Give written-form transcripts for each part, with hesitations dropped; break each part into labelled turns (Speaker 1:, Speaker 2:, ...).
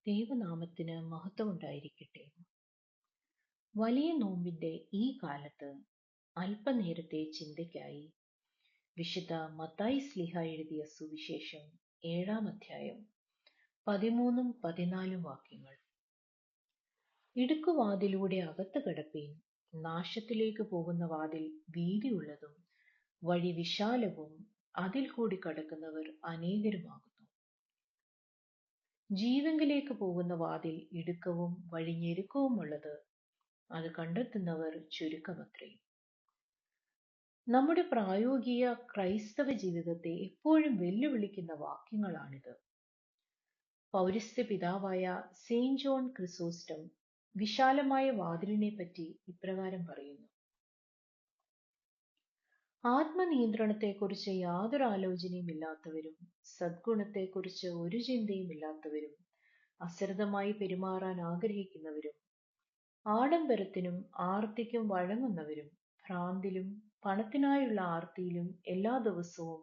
Speaker 1: ദൈവനാമത്തിന് മഹത്വമുണ്ടായിരിക്കട്ടെ. വലിയ നോമ്പിന്റെ ഈ കാലത്ത് അല്പനേരത്തെ ചിന്തയ്ക്കായി വിശുദ്ധ മത്തായി ശ്ലീഹ എഴുതിയ സുവിശേഷം 7-ാം അധ്യായം 13-14 വാക്യങ്ങൾ. ഇടുക്കുവാതിലൂടെ അകത്ത് കടപ്പീൻ, നാശത്തിലേക്ക് പോകുന്ന വാതിൽ വീതിയുള്ളതും വഴി വിശാലവും, അതിൽ കൂടി കടക്കുന്നവർ അനേകരുമാകുന്നു. ജീവങ്കിലേക്ക് പോകുന്ന വാതിൽ ഇടുക്കവും വഴി ഞെരുക്കവുമുള്ളത്, അത് കണ്ടെത്തുന്നവർ ചുരുക്കമത്രേ. നമ്മുടെ പ്രായോഗിക ക്രൈസ്തവ ജീവിതത്തെ എപ്പോഴും വെല്ലുവിളിക്കുന്ന വാക്യങ്ങളാണിത്. പൗരസ്ത്യ പിതാവായ സെയിന്റ് ജോൺ ക്രിസോസ്റ്റം വിശാലമായ വാതിലിനെ പറ്റി ഇപ്രകാരം പറയുന്നു: ആത്മനിയന്ത്രണത്തെക്കുറിച്ച് യാതൊരു ആലോചനയും ഇല്ലാത്തവരും, സദ്ഗുണത്തെക്കുറിച്ച് ഒരു ചിന്തയും ഇല്ലാത്തവരും, അശ്രദ്ധമായി പെരുമാറാൻ ആഗ്രഹിക്കുന്നവരും, ആഡംബരത്തിനും ആർത്തിക്കും വഴങ്ങുന്നവരും, ഭ്രാന്തിലും പണത്തിനായുള്ള ആർത്തിയിലും എല്ലാ ദിവസവും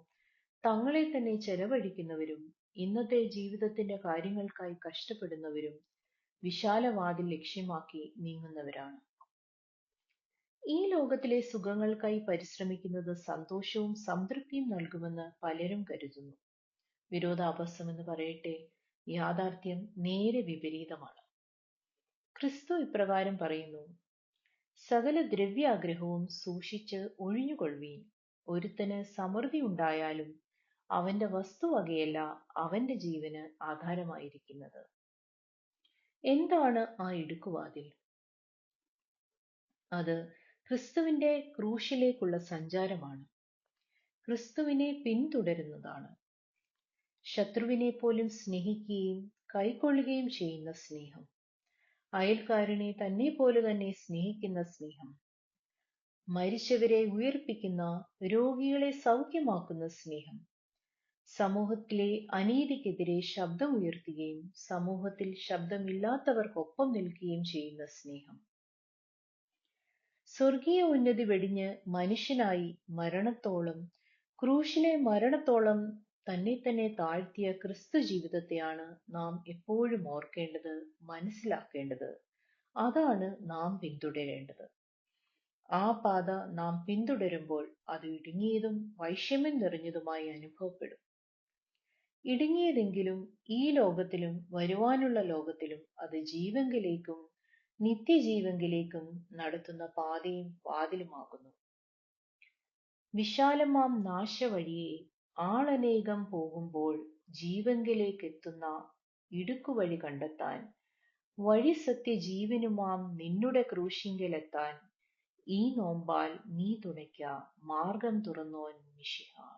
Speaker 1: തങ്ങളെ തന്നെ ചെലവഴിക്കുന്നവരും, ഇന്നത്തെ ജീവിതത്തിന്റെ കാര്യങ്ങൾക്കായി കഷ്ടപ്പെടുന്നവരും വിശാലവാതിൽ ലക്ഷ്യമാക്കി നീങ്ങുന്നവരാണ്. ഈ ലോകത്തിലെ സുഖങ്ങൾക്കായി പരിശ്രമിക്കുന്നത് സന്തോഷവും സംതൃപ്തിയും നൽകുമെന്ന് പലരും കരുതുന്നു. വിരോധാഭാസം എന്ന് പറയട്ടെ, യാഥാർത്ഥ്യം നേരെ വിപരീതമാണ്. ക്രിസ്തു ഇപ്രകാരം പറയുന്നു: സകല ദ്രവ്യാഗ്രഹവും സൂക്ഷിച്ച് ഒഴിഞ്ഞുകൊള്ളുവീൻ. ഒരുത്തന് സമൃദ്ധി ഉണ്ടായാലും അവന്റെ വസ്തുവകയല്ല അവന്റെ ജീവന് ആധാരമായിരിക്കുന്നത്. എന്താണ് ആ ഇടുക്കുവാതിൽ? അത് ക്രിസ്തുവിന്റെ ക്രൂശിലേക്കുള്ള സഞ്ചാരമാണ്. ക്രിസ്തുവിനെ പിന്തുടരുന്നതാണ്. ശത്രുവിനെ പോലും സ്നേഹിക്കുകയും കൈക്കൊള്ളുകയും ചെയ്യുന്ന സ്നേഹം, അയൽക്കാരനെ തന്നെ പോലെ തന്നെ സ്നേഹിക്കുന്ന സ്നേഹം, മരിച്ചവരെ ഉയർപ്പിക്കുന്ന, രോഗികളെ സൗഖ്യമാക്കുന്ന സ്നേഹം, സമൂഹത്തിലെ അനീതിക്കെതിരെ ശബ്ദമുയർത്തുകയും സമൂഹത്തിൽ ശബ്ദമില്ലാത്തവർക്കൊപ്പം നിൽക്കുകയും ചെയ്യുന്ന സ്നേഹം, സ്വർഗീയ ഉന്നതി വെടിഞ്ഞ് മനുഷ്യനായി മരണത്തോളം, ക്രൂശിലെ മരണത്തോളം തന്നെ തന്നെ താഴ്ത്തിയ ക്രിസ്തു ജീവിതത്തെയാണ് നാം എപ്പോഴും ഓർക്കേണ്ടത്, മനസ്സിലാക്കേണ്ടത്. അതാണ് നാം പിന്തുടരേണ്ടത്. ആ പാത നാം പിന്തുടരുമ്പോൾ അത് ഇടുങ്ങിയതും വൈഷമ്യം നിറഞ്ഞതുമായി അനുഭവപ്പെടും. ഇടുങ്ങിയതെങ്കിലും ഈ ലോകത്തിലും വരുവാനുള്ള ലോകത്തിലും അത് ജീവങ്കിലേക്കും നിത്യജീവങ്കിലേക്കും നടത്തുന്ന പാതയും വാതിലുമാകുന്നു. വിശാലമാം നാശവഴിയെ ആളനേകം പോകുമ്പോൾ ജീവങ്കിലേക്കെത്തുന്ന ഇടുക്കുവഴി കണ്ടെത്താൻ, വഴി സത്യ ജീവനുമാം നിന്നുടെ ക്രൂശിങ്കലെത്താൻ ഈ നോമ്പാൽ നീ തുണയ്ക്ക, മാർഗം തുറന്നോൻ മിശിഹാ.